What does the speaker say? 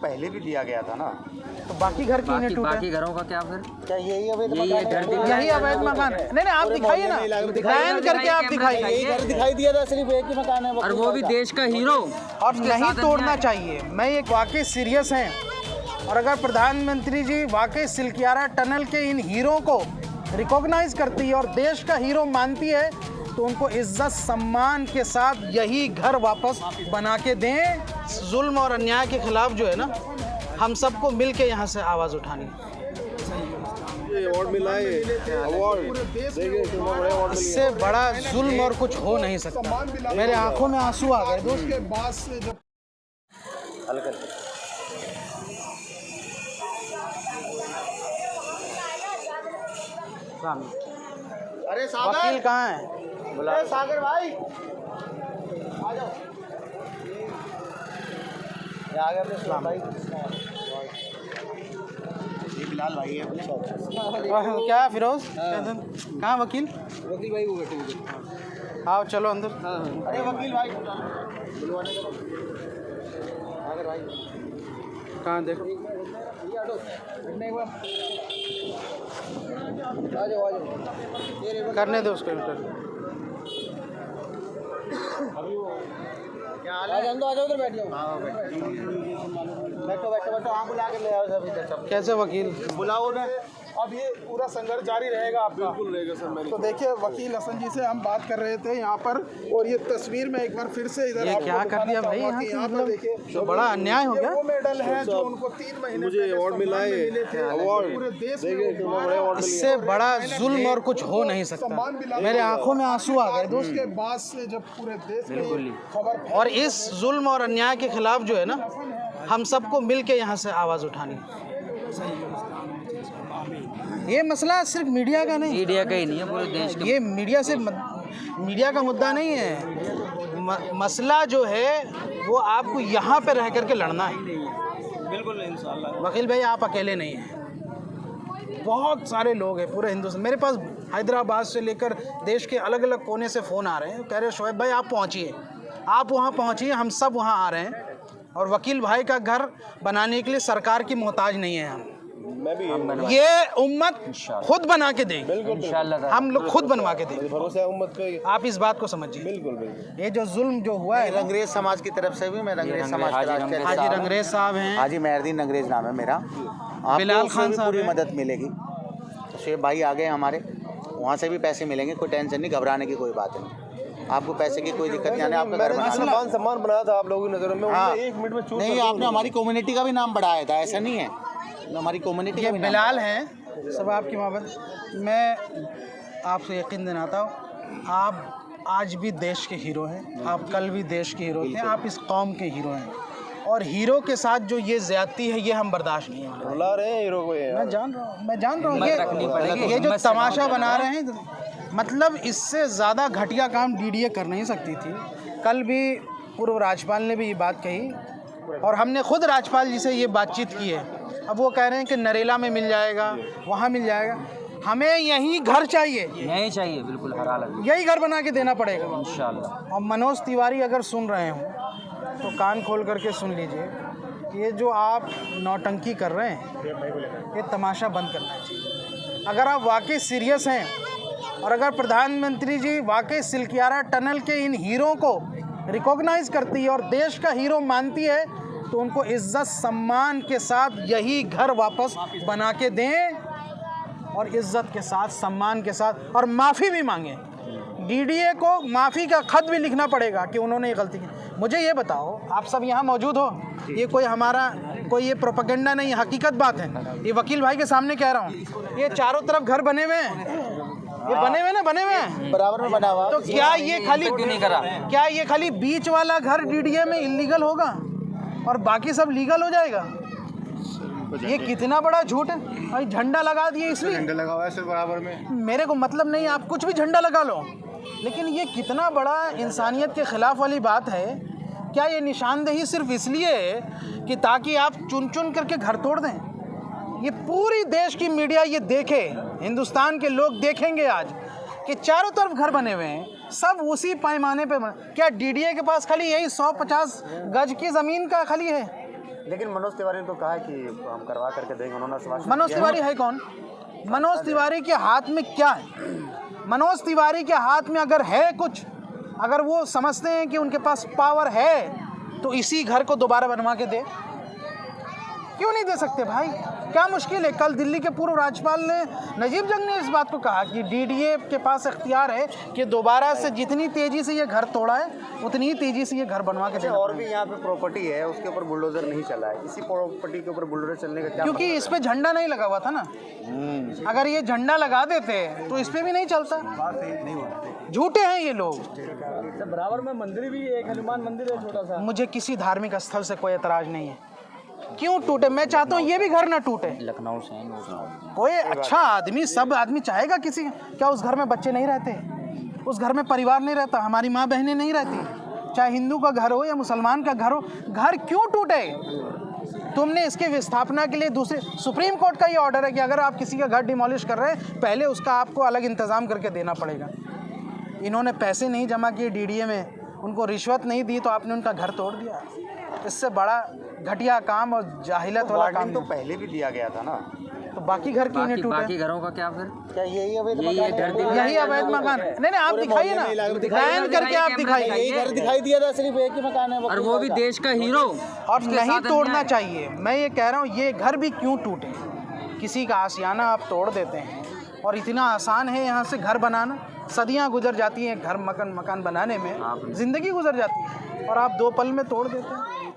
पहले भी दिया गया था ना, तो बाकी घर क्यों नहीं टूटे? बाकी घरों का क्या फिर? क्या यही अवैध यही अवैध मकान? नहीं आप दिखाइए ना, बैन करके आप दिखाइए। घर दिखाई दिया था, सिर्फ एक ही मकान है और वो भी देश का हीरो। और नहीं तोड़ना चाहिए। मैं ये वाकई सीरियस हैं, और अगर प्रधानमंत्री जी वाकई सिलकियारा टनल के इन हीरो को रिकॉग्नाइज करती है और देश का हीरो मानती है, तो उनको इज्जत सम्मान के साथ यही घर वापस बना के दें। जुल्म और अन्याय के खिलाफ जो है ना, हम सबको मिल के यहाँ से आवाज़ उठानी है। अवार्ड मिला है, अवार्ड इससे बड़ा जुल्म और कुछ हो नहीं सकता। मेरे आंखों में आंसू आ गए दोस्त के बाद से जब अरे वकील कहाँ है? अरे सागर भाई आ जाओ। आ गए अपने इस्लाम भाई, ये बिलाल भाई है अपने। क्या फिरोज? कहाँ वकील? वकील भाई वो बैठे हुए। आओ चलो अंदर। अरे वकील भाई बुलवाने का सागर भाई कहाँ देखो, आ जाओ करने दो उसको इंटरव्यू। क्या हाल है? आ जाओ उधर बैठ जाओ। बैठो बैठो बैठो, हाँ बुला के ले आओ सब इधर सब। कैसे वकील? बुलाओ ना। अब ये पूरा संघर्ष जारी रहेगा आपका? बिल्कुल रहेगा सर। तो देखिए वकील हसन जी से हम बात कर रहे थे यहाँ पर, और ये तस्वीर में एक बार फिर से इधर ये क्या कर दिया भाई यहाँ? यहाँ पर देखिए तो बड़ा अन्याय हो गया। वो मेडल है जो उनको 3 महीने मुझे अवार्ड मिला है, अवार्ड पूरे देश में। इससे बड़ा जुल्म और कुछ हो नहीं सकता। मेरे आंखों में आंसू आ गए दोस्त उसके बाद से जब पूरे देश में खबर, और इस जुल्म और अन्याय के खिलाफ जो है ना, हम सबको मिल के यहाँ से आवाज़ उठानी है। ये मसला सिर्फ मीडिया का नहीं, मीडिया का ही नहीं है, पूरे देश का। ये मीडिया का मुद्दा नहीं है। मसला जो है वो आपको यहाँ पे रह करके लड़ना है। बिल्कुल इंशाल्लाह। वकील भाई आप अकेले नहीं हैं, बहुत सारे लोग हैं पूरे हिंदुस्तान। मेरे पास हैदराबाद से लेकर देश के अलग अलग कोने से फ़ोन आ रहे हैं, कह रहे हैं शोएब भाई आप पहुँचिए, आप वहाँ पहुँचिए, हम सब वहाँ आ रहे हैं। और वकील भाई का घर बनाने के लिए सरकार की मोहताज नहीं है हम। मैं भी ये उम्मत खुद बना के देगी, इंशाल्लाह हम लोग खुद बनवा के देंगे। भरोसा है उम्मत पे। आप इस बात को समझिए। बिल्कुल बिल्कुल। ये जो जुल्म जो हुआ है, रंगरेज समाज की तरफ से भी, मैं रंगरेज समाज के राष्ट्रीय हाजी रंगरेज साहब हैं, हाजी मेहरदीन रंगरेज नाम है मेरा। बिलाल खान साहब पूरी हैं। मदद मिलेगी। शेख भाई आ गए हमारे, वहाँ से भी पैसे मिलेंगे, कोई टेंशन नहीं, घबराने की कोई बात नहीं। आपको पैसे की कोई दिक्कत नहीं आने, आपका घर बना। सम्मान बनाया था आप लोगों की नज़रों में, हाँ, 1 मिनट में चूक नहीं आपने हमारी कम्युनिटी का भी नाम बढ़ाया था, ऐसा नहीं है, हमारी कम्युनिटी का ये भी नाम। बिलाल हैं, सब आपकी मोहब्बत। मैं आपसे यकीन दिलाता हूँ, आप आज भी देश के हीरो हैं, आप कल भी देश के हीरो थे, आप इस कौम के हीरो हैं। और हीरो के साथ जो ये ज़्यादती है, ये हम बर्दाश्त नहीं होने। बुला रहे हैं हीरो को ये। मैं जान रहा हूँ, ये जो तमाशा बना रहे हैं, मतलब इससे ज़्यादा घटिया काम डीडीए कर नहीं सकती थी। कल भी पूर्व राज्यपाल ने भी ये बात कही, और हमने खुद राज्यपाल जी से ये बातचीत की है। अब वो कह रहे हैं कि नरेला में मिल जाएगा, वहाँ मिल जाएगा। हमें यही घर चाहिए, नहीं चाहिए, बिल्कुल हर हालत में यही घर बना के देना पड़ेगा इंशाल्लाह। और मनोज तिवारी अगर सुन रहे हो तो कान खोल करके सुन लीजिए, ये जो आप नौटंकी कर रहे हैं, ये तमाशा बंद करना चाहिए। अगर आप वाकई सीरियस हैं, और अगर प्रधानमंत्री जी वाकई सिलकियारा टनल के इन हीरो को रिकॉग्नाइज करती है और देश का हीरो मानती है, तो उनको इज्जत सम्मान के साथ यही घर वापस बना के दें, और इज्जत के साथ, सम्मान के साथ, और माफ़ी भी मांगें। डीडीए को माफ़ी का ख़त भी लिखना पड़ेगा कि उन्होंने ये गलती की। मुझे ये बताओ, आप सब यहाँ मौजूद हो, ये कोई हमारा कोई ये प्रोपेगेंडा नहीं, हकीकत बात है। ये वकील भाई के सामने कह रहा हूँ, ये चारों तरफ घर बने हुए हैं, ये बने हुए हैं बराबर में बना हुआ। तो क्या ये खाली नहीं करा? क्या ये खाली बीच वाला घर डीडीए में इलीगल होगा और बाकी सब लीगल हो जाएगा? ये कितना बड़ा झूठ है भाई। झंडा लगा दिए इसलिए, झंडा लगा हुआ है सिर्फ बराबर में। मेरे को मतलब नहीं, आप कुछ भी झंडा लगा लो, लेकिन ये कितना बड़ा इंसानियत के ख़िलाफ़ वाली बात है। क्या ये निशानदेही सिर्फ इसलिए है कि ताकि आप चुन चुन करके घर तोड़ दें? ये पूरी देश की मीडिया ये देखे, हिंदुस्तान के लोग देखेंगे आज कि चारों तरफ घर बने हुए हैं, सब उसी पैमाने पे क्या डीडीए के पास खाली यही 150 गज की ज़मीन का खाली है? लेकिन मनोज तिवारी ने तो कहा है कि हम करवा करके देंगे, उन्होंने आश्वासन मनोज दिया तिवारी है कौन? मनोज तिवारी के हाथ में क्या है? मनोज तिवारी के हाथ में अगर है कुछ, अगर वो समझते हैं कि उनके पास पावर है, तो इसी घर को दोबारा बनवा के दे। क्यों नहीं दे सकते भाई? क्या मुश्किल है? कल दिल्ली के पूर्व राज्यपाल ने, नजीब जंग ने इस बात को कहा कि डीडीए के पास इख्तियार है कि दोबारा से जितनी तेजी से ये घर तोड़ा है उतनी ही तेजी से ये घर बनवा के देना। और भी यहाँ पे प्रॉपर्टी है, उसके ऊपर बुलडोजर नहीं चला है, इसी प्रॉपर्टी के ऊपर बुलडोजर चलने का क्या क्योंकि इस पे झंडा नहीं लगा हुआ था ना। अगर ये झंडा लगा देते तो इस पे भी नहीं चलता। झूठे हैं ये लोग। बराबर में मंदिर भी है, एक हनुमान मंदिर है छोटा सा। मुझे किसी धार्मिक स्थल से कोई एतराज नहीं है। क्यों टूटे? मैं चाहता हूँ ये भी घर ना टूटे। लखनऊ से कोई अच्छा आदमी, सब आदमी चाहेगा किसी, क्या उस घर में बच्चे नहीं रहते? उस घर में परिवार नहीं रहता? हमारी माँ बहनें नहीं रहती? चाहे हिंदू का घर हो या मुसलमान का घर हो, घर क्यों टूटे? तुमने इसके विस्थापना के लिए दूसरे, सुप्रीम कोर्ट का ये ऑर्डर है कि अगर आप किसी का घर डिमोलिश कर रहे हैं, पहले उसका आपको अलग इंतज़ाम करके देना पड़ेगा। इन्होंने पैसे नहीं जमा किए डीडीए में, उनको रिश्वत नहीं दी, तो आपने उनका घर तोड़ दिया। इससे बड़ा घटिया काम और जाहिलत वाला काम तो पहले भी दिया गया था ना, तो बाकी घर क्यों नहीं टूटे? बाकी घरों का क्या फिर? क्या यही अवैध यही मकान है? यही अवैध मकान? नहीं आप दिखाइए ना, बैन करके आप दिखाइए। यही घर दिखाई दिया था, सिर्फ एक ही मकान है और वो भी देश का हीरो। और नहीं तोड़ना चाहिए। मैं ये कह रहा हूँ, ये घर भी क्यों टूटे? किसी का आशियाना आप तोड़ देते हैं, और इतना आसान है यहाँ से घर बनाना। सदियाँ गुजर जाती हैं घर मकान बनाने में, ज़िंदगी गुजर जाती है, और आप 2 पल में तोड़ देते हैं।